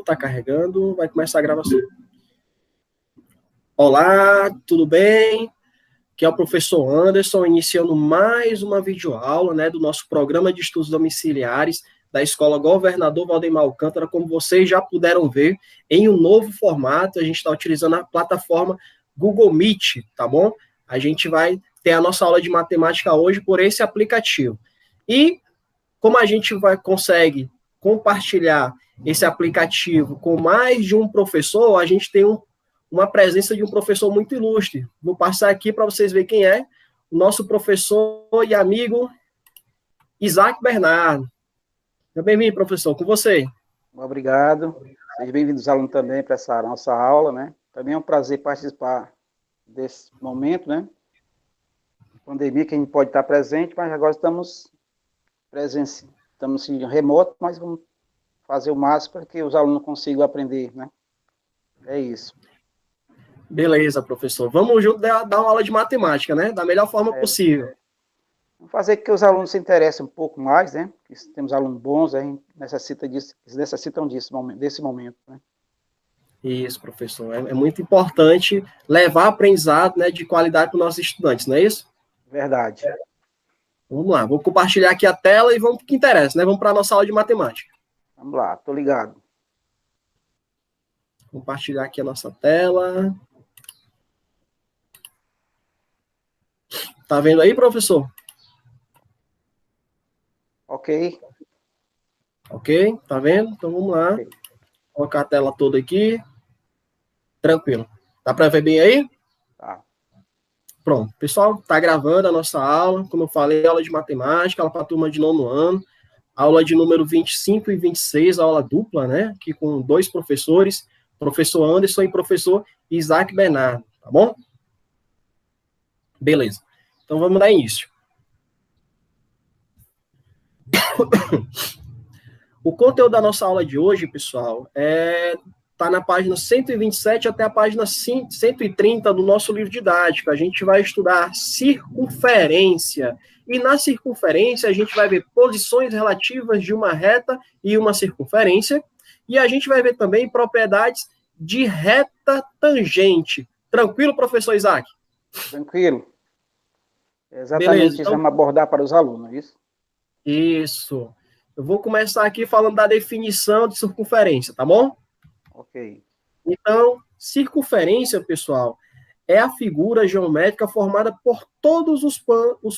Tá carregando, vai começar a gravação. Olá, tudo bem? Aqui é o professor Anderson, iniciando mais uma videoaula, né, do nosso programa de estudos domiciliares da Escola Governador Valdemar Alcântara. Como vocês já puderam ver, em um novo formato, a gente está utilizando a plataforma Google Meet, tá bom? A gente vai ter a nossa aula de matemática hoje por esse aplicativo. E como a gente consegue compartilhar esse aplicativo com mais de um professor, a gente tem uma presença de um professor muito ilustre. Vou passar aqui para vocês verem quem é, o nosso professor e amigo Isaac Bernardo. Bem-vindo, professor, com você. Obrigado. Sejam bem-vindos, alunos, também para essa nossa aula, né? Também é um prazer participar desse momento, né? Pandemia que a gente pode estar presente, mas agora estamos em remoto, mas vamos fazer o máximo para que os alunos consigam aprender, né? É isso. Beleza, professor. Vamos junto dar uma aula de matemática, né? Da melhor forma possível. Vamos fazer com que os alunos se interessem um pouco mais, né? Temos alunos bons, a gente necessitam desse momento, né? Isso, professor. É muito importante levar aprendizado, né, de qualidade para os nossos estudantes, não é isso? Verdade. Vamos lá, vou compartilhar aqui a tela e vamos para o que interessa, né? Vamos para a nossa aula de matemática. Vamos lá, estou ligado. Compartilhar aqui a nossa tela. Tá vendo aí, professor? Ok. Ok, tá vendo? Então vamos lá. Okay. Colocar a tela toda aqui. Tranquilo. Dá para ver bem aí? Tá. Pronto. Pessoal, tá gravando a nossa aula. Como eu falei, aula de matemática, aula para a turma de 9º ano. Aula de número 25 e 26, aula dupla, né? Aqui com 2 professores, professor Anderson e professor Isaac Bernardo, tá bom? Beleza. Então vamos dar início. O conteúdo da nossa aula de hoje, pessoal, tá na página 127 até a página 130 do nosso livro didático. A gente vai estudar circunferência. E na circunferência, a gente vai ver posições relativas de uma reta e uma circunferência. E a gente vai ver também propriedades de reta tangente. Tranquilo, professor Isaac? Tranquilo. Exatamente. Beleza, então, vamos abordar para os alunos, isso? Isso. Eu vou começar aqui falando da definição de circunferência, tá bom? Ok. Então, circunferência, pessoal, é a figura geométrica formada por todos os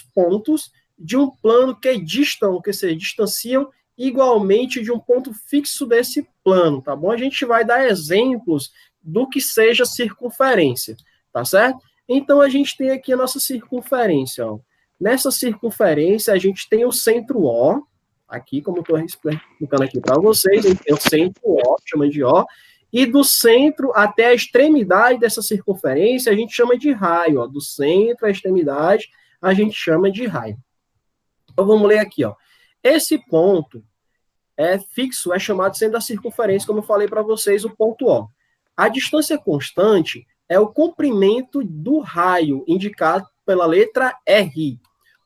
pontos de um plano que se distanciam igualmente de um ponto fixo desse plano, tá bom? A gente vai dar exemplos do que seja circunferência, tá certo? Então, a gente tem aqui a nossa circunferência, ó. Nessa circunferência, a gente tem o centro O, aqui, como eu estou explicando aqui para vocês, a gente tem o centro O, chama de O, e do centro até a extremidade dessa circunferência, a gente chama de raio, ó. Do centro à extremidade, a gente chama de raio. Então, vamos ler aqui, ó. Esse ponto fixo é chamado centro da circunferência, como eu falei para vocês, o ponto O. A distância constante é o comprimento do raio, indicado pela letra R.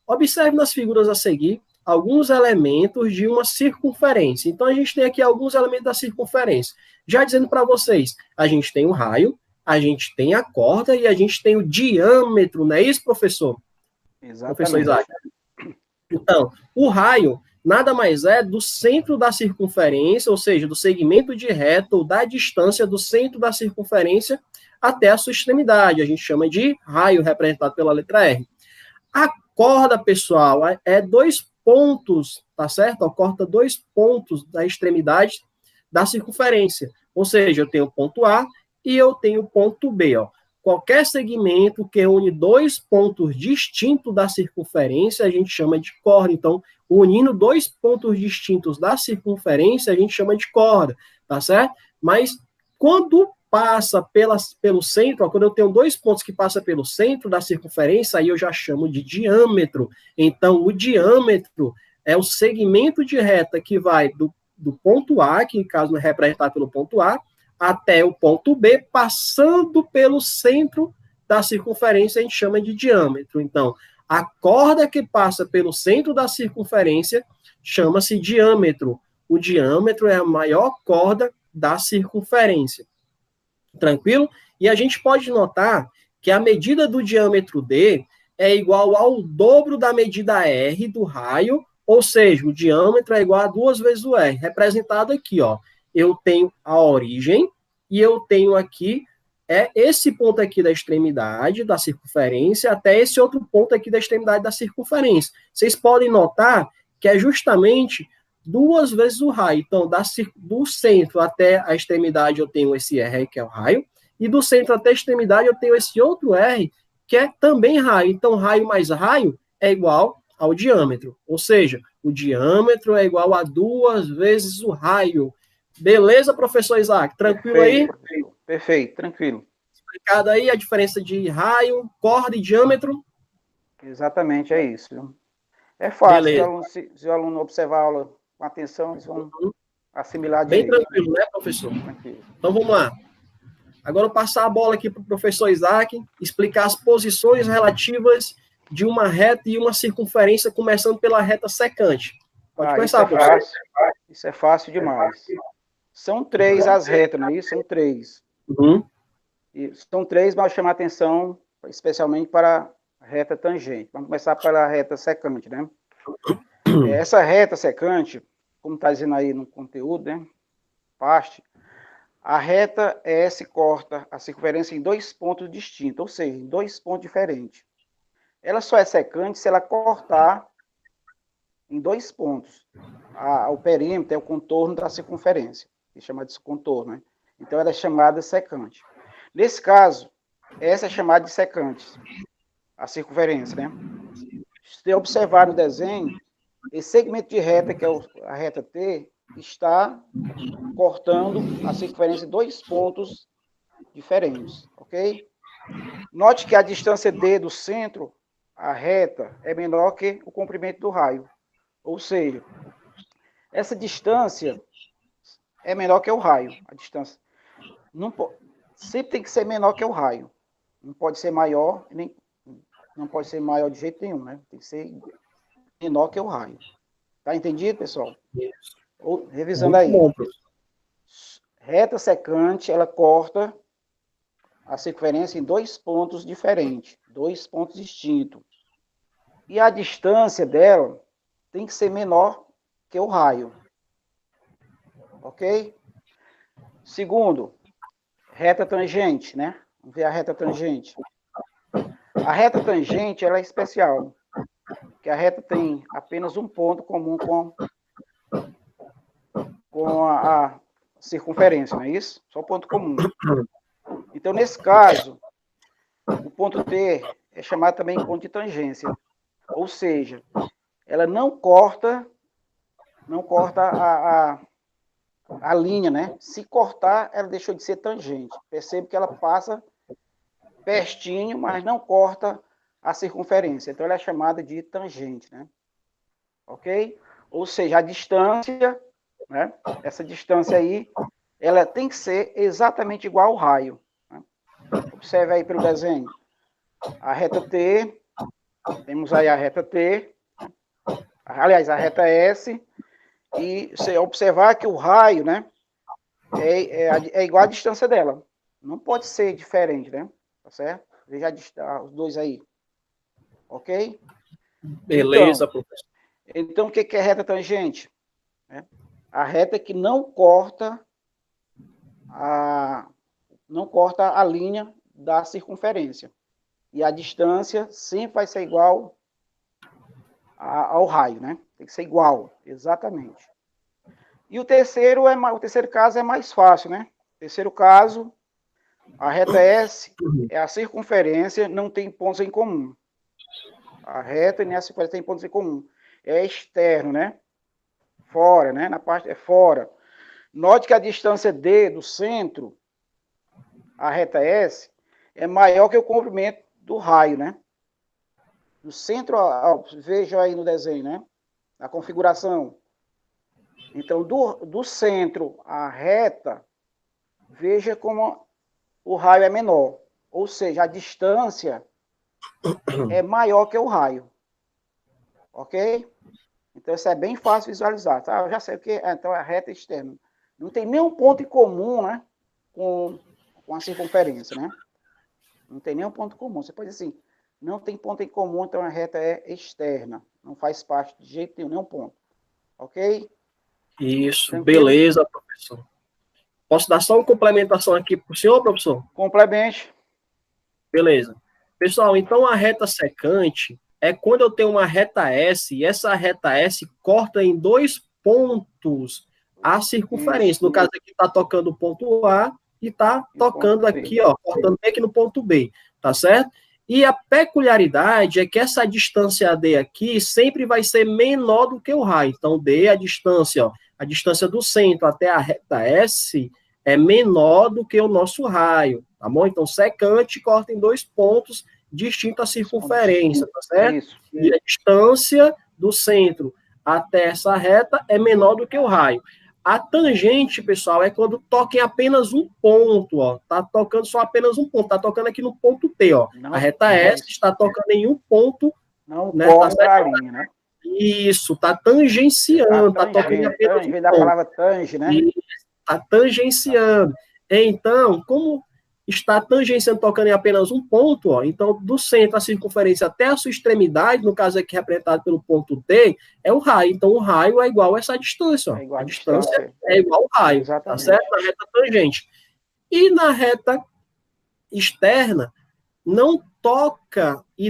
Observe nas figuras a seguir alguns elementos de uma circunferência. Então, a gente tem aqui alguns elementos da circunferência. Já dizendo para vocês, a gente tem o raio, a gente tem a corda e a gente tem o diâmetro, não é isso, professor? Exatamente. Professor Isaac. Então, o raio nada mais é do centro da circunferência, ou seja, do segmento de reta ou da distância do centro da circunferência até a sua extremidade. A gente chama de raio, representado pela letra R. A corda, pessoal, é 2 pontos, tá certo? Corta 2 pontos da extremidade da circunferência. Ou seja, eu tenho o ponto A e eu tenho o ponto B, ó. Qualquer segmento que une 2 pontos distintos da circunferência, a gente chama de corda. Então, unindo 2 pontos distintos da circunferência, a gente chama de corda, tá certo? Mas quando passa pelo centro, ó, quando eu tenho 2 pontos que passam pelo centro da circunferência, aí eu já chamo de diâmetro. Então, o diâmetro é o segmento de reta que vai do ponto A, que em caso é representado pelo ponto A, até o ponto B, passando pelo centro da circunferência, a gente chama de diâmetro. Então, a corda que passa pelo centro da circunferência chama-se diâmetro. O diâmetro é a maior corda da circunferência. Tranquilo? E a gente pode notar que a medida do diâmetro D é igual ao dobro da medida R do raio, ou seja, o diâmetro é igual a 2 vezes o R, representado aqui, ó. Eu tenho a origem e eu tenho aqui esse ponto aqui da extremidade da circunferência até esse outro ponto aqui da extremidade da circunferência. Vocês podem notar que é justamente 2 vezes o raio. Então, do centro até a extremidade eu tenho esse R, que é o raio, e do centro até a extremidade eu tenho esse outro R, que é também raio. Então, raio mais raio é igual ao diâmetro. Ou seja, o diâmetro é igual a 2 vezes o raio. Beleza, professor Isaac? Tranquilo aí? Perfeito, tranquilo. Explicado aí a diferença de raio, corda e diâmetro? Exatamente, é isso. É fácil, Beleza. se o aluno observar a aula com atenção, eles vão assimilar Bem direito. tranquilo, né, professor? Tranquilo. Então, vamos lá. Agora, eu vou passar a bola aqui para o professor Isaac, explicar as posições relativas de uma reta e uma circunferência, começando pela reta secante. Pode começar, professor. Isso é fácil demais. São 3 as retas, não é isso? São 3. Uhum. E são 3, mas eu chamo a atenção especialmente para a reta tangente. Vamos começar pela reta secante, né? Essa reta secante, como está dizendo aí no conteúdo, né? Parte, a reta S corta a circunferência em 2 pontos distintos, ou seja, em 2 pontos diferentes. Ela só é secante se ela cortar em 2 pontos. O perímetro é o contorno da circunferência, que chama de contorno, né? Então, ela é chamada secante. Nesse caso, essa é chamada de secante, a circunferência, né? Se observar no desenho, esse segmento de reta, que é a reta T, está cortando a circunferência em 2 pontos diferentes, ok? Note que a distância D do centro, a reta, é menor que o comprimento do raio. Ou seja, essa distância é menor que o raio. A distância sempre tem que ser menor que o raio. Não pode ser maior, nem não pode ser maior de jeito nenhum, né? Tem que ser menor que o raio. Tá entendido, pessoal? Revisando aí. Bom, reta secante, ela corta a circunferência em 2 pontos diferentes, 2 pontos distintos. E a distância dela tem que ser menor que o raio. Ok? Segundo, reta tangente, né? Vamos ver a reta tangente. A reta tangente, ela é especial, porque a reta tem apenas um ponto comum com a circunferência, não é isso? Só ponto comum. Então, nesse caso, o ponto T é chamado também de ponto de tangência. Ou seja, ela não corta a linha, né? Se cortar, ela deixou de ser tangente. Percebe que ela passa pertinho, mas não corta a circunferência. Então, ela é chamada de tangente, né? Ok? Ou seja, a distância, né? Essa distância aí, ela tem que ser exatamente igual ao raio. Né? Observe aí pelo desenho. A reta T, temos aí a reta T, aliás, a reta S, e você observar que o raio, né? É igual à distância dela. Não pode ser diferente, né? Tá certo? Veja os dois aí. Ok? Beleza, professor. Então, o que é reta tangente? A reta que não corta a linha da circunferência. E a distância sempre vai ser igual ao raio, né? Tem que ser igual, exatamente. E o terceiro caso é mais fácil, né? Terceiro caso, a reta S é a circunferência, não tem pontos em comum. A reta e a circunferência tem pontos em comum. É externo, né? Fora, né? Na parte é fora. Note que a distância D do centro, a reta S, é maior que o comprimento do raio, né? No centro, veja aí no desenho, né? A configuração. Então, do centro à reta, veja como o raio é menor. Ou seja, a distância é maior que o raio. Ok? Então, isso é bem fácil visualizar. Tá? Eu já sei o que é. Então, a reta externa não tem nenhum ponto em comum, né, com a circunferência, né? Não tem nenhum ponto comum. Você pode dizer assim, não tem ponto em comum, então a reta é externa. Não faz parte de jeito nenhum ponto. Ok? Isso, Tranquilo? beleza, professor. Posso dar só uma complementação aqui para o senhor, professor? Complemente. Beleza. Pessoal, então a reta secante é quando eu tenho uma reta S e essa reta S corta em 2 pontos a circunferência. Isso. No caso aqui está tocando o ponto A e está tocando aqui, ó, cortando bem aqui no ponto B, tá certo? E a peculiaridade é que essa distância D aqui sempre vai ser menor do que o raio. Então, D, a distância, ó, a distância do centro até a reta S é menor do que o nosso raio, tá bom? Então, secante corta em 2 pontos distintos à circunferência, tá certo? Isso. E a distância do centro até essa reta é menor do que o raio. A tangente, pessoal, é quando toca em apenas um ponto, ó. Tá tocando só apenas um ponto, tá tocando aqui no ponto T, ó. A reta S está tocando em um ponto, não, né? corta a linha, né? Isso, tá tangenciando, tá tocando em apenas um ponto. Da palavra tange, né? Está tangenciando. Então, como está tangenciando, tocando em apenas um ponto, ó, então, do centro à circunferência até a sua extremidade, no caso aqui representado pelo ponto T, é o raio. Então, o raio é igual a essa distância. Ó. É igual a distância é igual ao raio, exatamente. Tá certo? Na reta tangente. E na reta externa, não toca e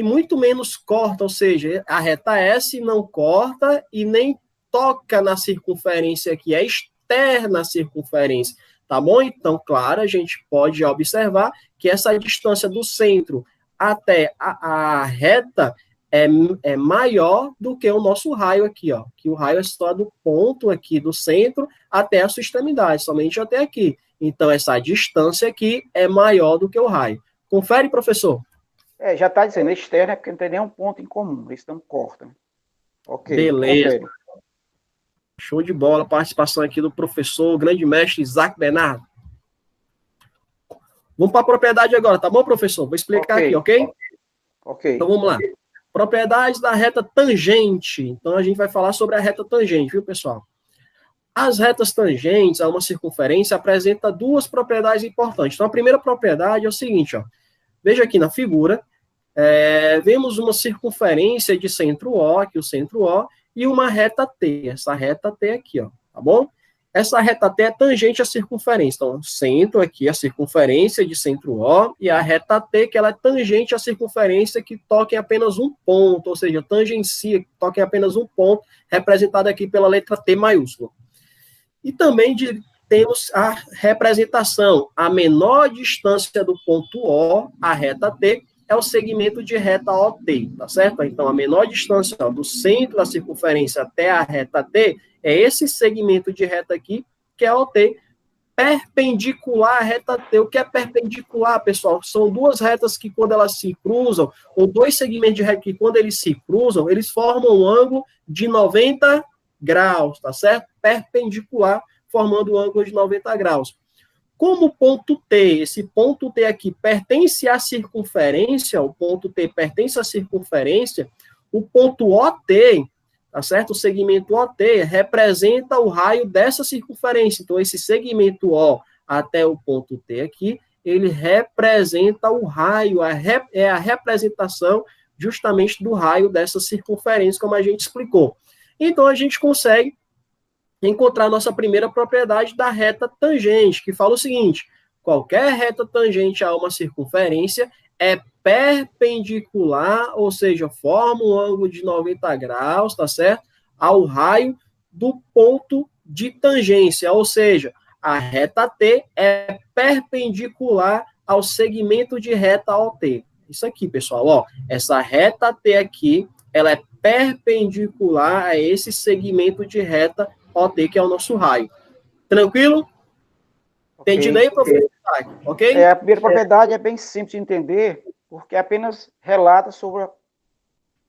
muito menos corta, ou seja, a reta S não corta e nem toca na circunferência que é externa à circunferência, tá bom? Então, claro, a gente pode observar que essa distância do centro até a reta é maior do que o nosso raio aqui, ó, que o raio é só do ponto aqui do centro até a sua extremidade, somente até aqui. Então, essa distância aqui é maior do que o raio. Confere, professor. Já está dizendo, externa é porque não tem nenhum ponto em comum, isso não corta. Ok. Beleza. Confere. Show de bola, participação aqui do professor, o grande mestre Isaac Bernardo. Vamos para a propriedade agora, tá bom, professor? Vou explicar aqui, ok? Ok. Então vamos lá. Propriedades da reta tangente. Então a gente vai falar sobre a reta tangente, viu, pessoal? As retas tangentes a uma circunferência apresentam 2 propriedades importantes. Então a primeira propriedade é o seguinte, ó. Veja aqui na figura, vemos uma circunferência de centro O, aqui o centro O, e uma reta T, essa reta T aqui, ó, tá bom? Essa reta T é tangente à circunferência, então, centro aqui, a circunferência de centro O, e a reta T, que ela é tangente à circunferência que toca em apenas um ponto, ou seja, tangencia, que toca em apenas um ponto, representado aqui pela letra T maiúscula. E também temos a representação, a menor distância do ponto O, a reta T, é o segmento de reta OT, tá certo? Então, a menor distância do centro da circunferência até a reta T é esse segmento de reta aqui, que é OT, perpendicular à reta T. O que é perpendicular, pessoal? São 2 retas que, quando elas se cruzam, ou 2 segmentos de reta que, quando eles se cruzam, eles formam um ângulo de 90 graus, tá certo? Perpendicular, formando um ângulo de 90 graus. Como o ponto T, esse ponto T aqui pertence à circunferência, o ponto T pertence à circunferência, o ponto OT, tá certo? O segmento OT representa o raio dessa circunferência. Então, esse segmento O até o ponto T aqui, ele representa o raio, é a representação justamente do raio dessa circunferência, como a gente explicou. Então, a gente consegue encontrar a nossa primeira propriedade da reta tangente, que fala o seguinte: qualquer reta tangente a uma circunferência é perpendicular, ou seja, forma um ângulo de 90 graus, tá certo? Ao raio do ponto de tangência, ou seja, a reta T é perpendicular ao segmento de reta OT. Isso aqui, pessoal, ó, essa reta T aqui, ela é perpendicular a esse segmento de reta OT, que é o nosso raio. Tranquilo? Okay. Entendido aí, professor? Ok? A primeira propriedade é bem simples de entender, porque apenas relata sobre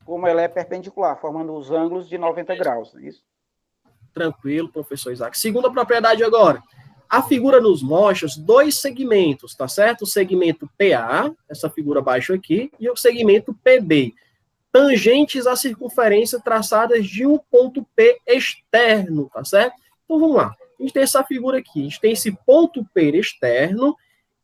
como ela é perpendicular, formando os ângulos de 90 graus, não é isso? Tranquilo, professor Isaac. Segunda propriedade agora. A figura nos mostra 2 segmentos, tá certo? O segmento PA, essa figura abaixo aqui, e o segmento PB. Tangentes à circunferência traçadas de um ponto P externo, tá certo? Então, vamos lá. A gente tem essa figura aqui, a gente tem esse ponto P externo,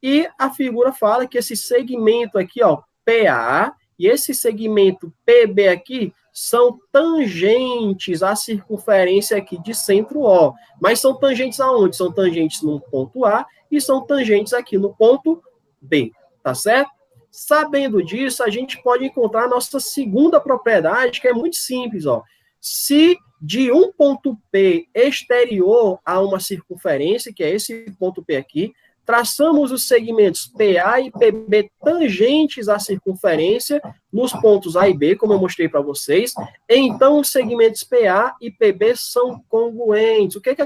e a figura fala que esse segmento aqui, ó, PA, e esse segmento PB aqui, são tangentes à circunferência aqui de centro O. Mas são tangentes aonde? São tangentes no ponto A e são tangentes aqui no ponto B, tá certo? Sabendo disso, a gente pode encontrar a nossa segunda propriedade, que é muito simples, ó. Se de um ponto P exterior a uma circunferência, que é esse ponto P aqui, traçamos os segmentos PA e PB tangentes à circunferência nos pontos A e B, como eu mostrei para vocês. Então, os segmentos PA e PB são congruentes. O que é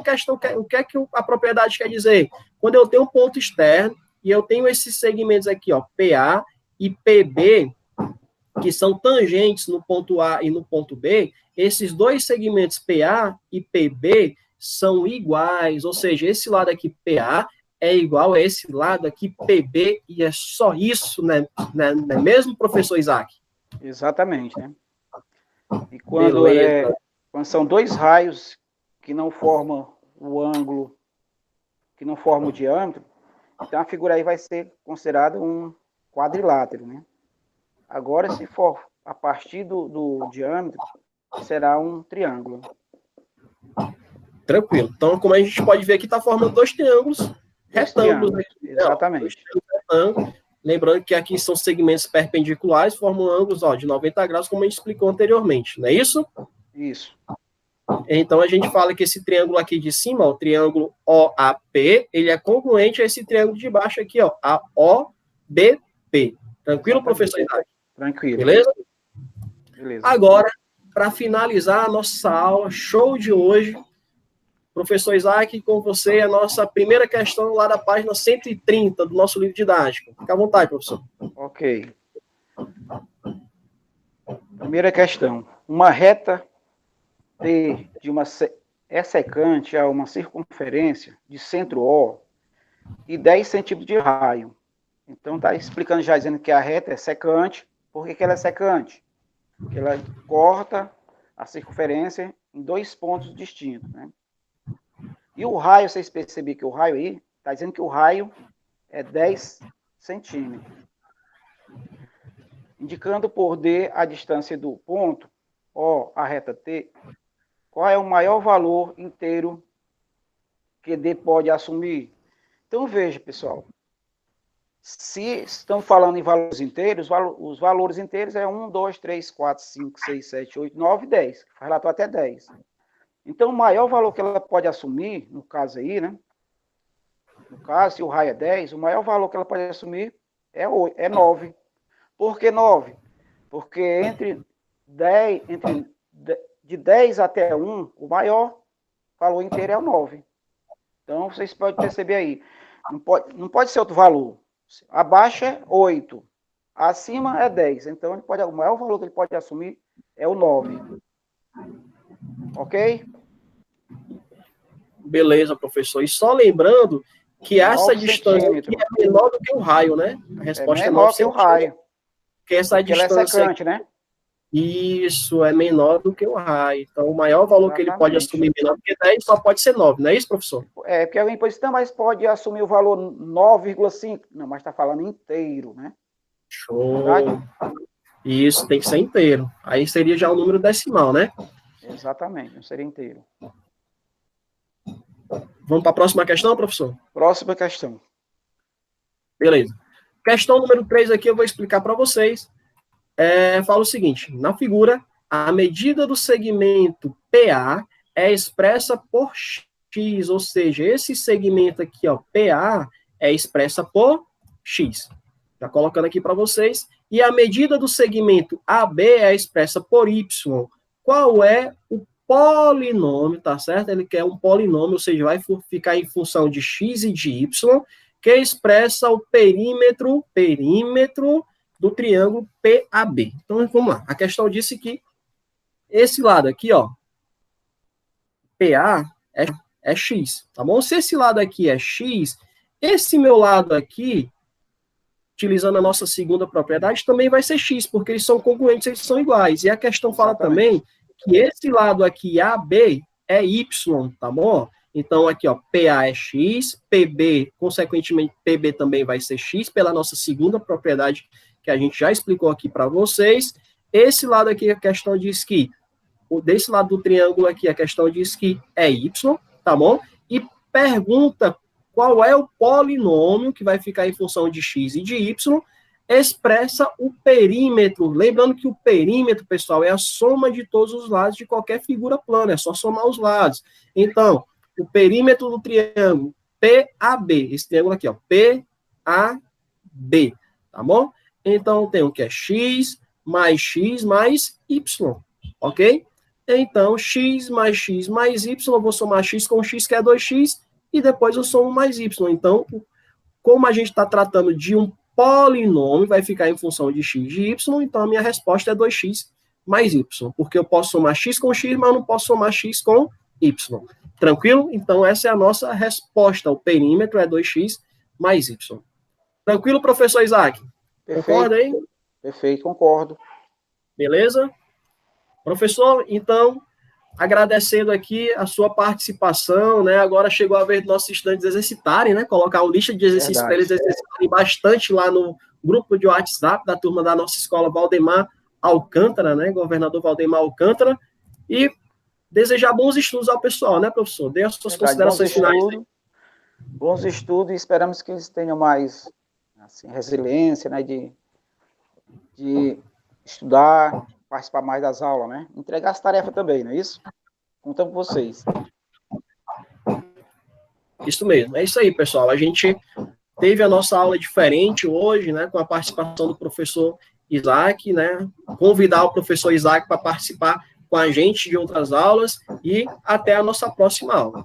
a propriedade quer dizer? Quando eu tenho um ponto externo e eu tenho esses segmentos aqui, ó, PA e PB, que são tangentes no ponto A e no ponto B, esses dois segmentos PA e PB são iguais, ou seja, esse lado aqui PA é igual a esse lado aqui, PB, e é só isso, né? Não é mesmo, professor Isaac? Exatamente, né? E quando são dois raios que não formam o ângulo, que não formam o diâmetro, então a figura aí vai ser considerada um quadrilátero, né? Agora, se for a partir do diâmetro, será um triângulo. Tranquilo. Então, como a gente pode ver aqui, está formando dois triângulos retângulos aqui. Exatamente. Lembrando que aqui são segmentos perpendiculares, formam ângulos, ó, de 90 graus, como a gente explicou anteriormente, não é isso? Isso. Então, a gente fala que esse triângulo aqui de cima, ó, o triângulo OAP, ele é congruente a esse triângulo de baixo aqui, ó, AOBP. Tranquilo, professor Isaac? Tranquilo. Beleza? Beleza. Agora, para finalizar a nossa aula, show de hoje, professor Isaac, com você, a nossa primeira questão lá da página 130 do nosso livro didático. Fica à vontade, professor. Ok. Primeira questão. Uma reta T é secante a uma circunferência de centro O e 10 centímetros de raio. Então, está explicando já, dizendo que a reta é secante. Por que ela é secante? Porque ela corta a circunferência em dois pontos distintos, né? E o raio, vocês perceberam que o raio aí, está dizendo que o raio é 10 centímetros. Indicando por D a distância do ponto, O, a reta T, qual é o maior valor inteiro que D pode assumir? Então, veja, pessoal. Se estamos falando em valores inteiros, os valores inteiros é 1, 2, 3, 4, 5, 6, 7, 8, 9, 10. Relatou até 10. Então, o maior valor que ela pode assumir, no caso aí, né? No caso, se o raio é 10, o maior valor que ela pode assumir é 9. Por que 9? Porque de 10 até 1, o maior valor inteiro é o 9. Então, vocês podem perceber aí. Não pode ser outro valor. Abaixo é 8. Acima é 10. Então, o maior valor que ele pode assumir é o 9. Ok? Beleza, professor. E só lembrando que essa distância aqui é menor do que o raio, né? A resposta é menor que o raio. Porque essa distância... Ela é secante, né? Isso, é menor do que o raio. Então, o maior valor que ele pode assumir menor do que 10 só pode ser 9, não é isso, professor? É, porque alguém pode dizer, mas pode assumir o valor 9,5. Não, mas está falando inteiro, né? Show. Isso, tem que ser inteiro. Aí seria já o número decimal, né? Exatamente, não seria inteiro. Vamos para a próxima questão, professor? Próxima questão. Beleza. Questão número 3 aqui eu vou explicar para vocês. Fala o seguinte, na figura, a medida do segmento PA é expressa por X, ou seja, esse segmento aqui, ó, PA, é expressa por X. Já colocando aqui para vocês. E a medida do segmento AB é expressa por Y. Qual é o polinômio, tá certo? Ele quer um polinômio, ou seja, vai ficar em função de X e de Y, que expressa o perímetro do triângulo PAB. Então, vamos lá. A questão disse que esse lado aqui, ó, PA é X, tá bom? Se esse lado aqui é X, esse meu lado aqui, utilizando a nossa segunda propriedade, também vai ser X, porque eles são congruentes, eles são iguais. E a questão fala também que esse lado aqui, AB, é Y, tá bom? Então, aqui, ó, PA é X, PB, consequentemente, PB também vai ser X, pela nossa segunda propriedade, que a gente já explicou aqui para vocês. Esse lado aqui, a questão diz que, desse lado do triângulo aqui, a questão diz que é Y, tá bom? E pergunta qual é o polinômio que vai ficar em função de X e de Y, expressa o perímetro. Lembrando que o perímetro, pessoal, é a soma de todos os lados de qualquer figura plana, é só somar os lados. Então, o perímetro do triângulo PAB, esse triângulo aqui, ó, PAB, tá bom? Então, tem o que é X mais Y, ok? Então, X mais Y, eu vou somar X com X, que é 2X, e depois eu somo mais Y. Então, como a gente está tratando de um polinômio, vai ficar em função de X de Y, então a minha resposta é 2X mais Y, porque eu posso somar X com X, mas eu não posso somar X com Y. Tranquilo? Então, essa é a nossa resposta. O perímetro é 2X mais Y. Tranquilo, professor Isaac? Perfeito. Concorda aí? Perfeito, concordo. Beleza? Professor, então, agradecendo aqui a sua participação, né? Agora chegou a vez dos nossos estudantes exercitarem, né? Colocar uma lista de exercícios para eles exercitarem bastante lá no grupo de WhatsApp da turma da nossa escola Valdemar Alcântara, né? Governador Valdemar Alcântara. E desejar bons estudos ao pessoal, né, professor? Dê as suas considerações finais. Bons estudos e esperamos que eles tenham mais assim, resiliência, né? De estudar, participar mais das aulas, né? Entregar as tarefas também, não é isso? Contamos com vocês. Isso mesmo, é isso aí, pessoal. A gente teve a nossa aula diferente hoje, né, com a participação do professor Isaac, né? Convidar o professor Isaac para participar com a gente de outras aulas e até a nossa próxima aula.